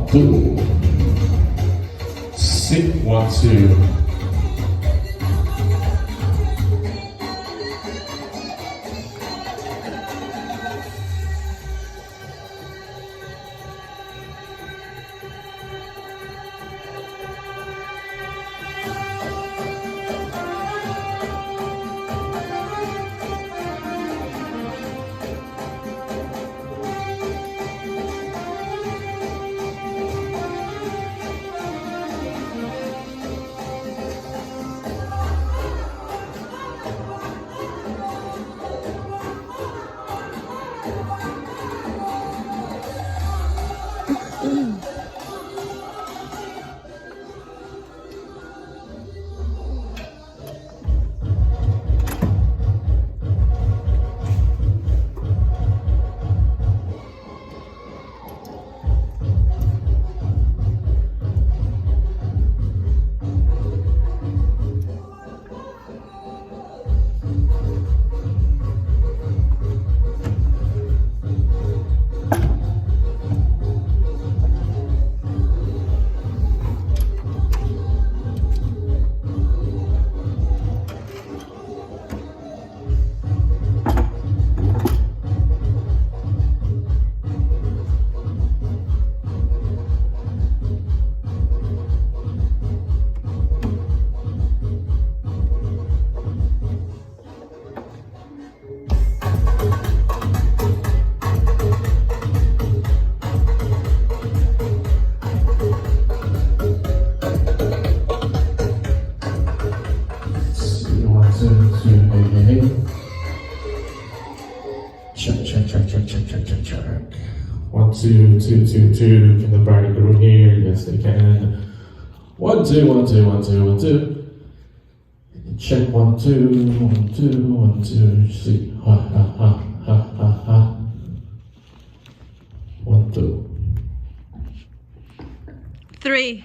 1, 2. Sit, 1, 2. Check. 1, 2, 2, 2, 2. Can the bride go here? Yes, they can. 1, 2, 1, 2, 1, 2, 1, 2. Check 1, 2, 1, 2, 1, 2. See. Ha, ha, ha, ha, ha, ha. 1, 2. 3.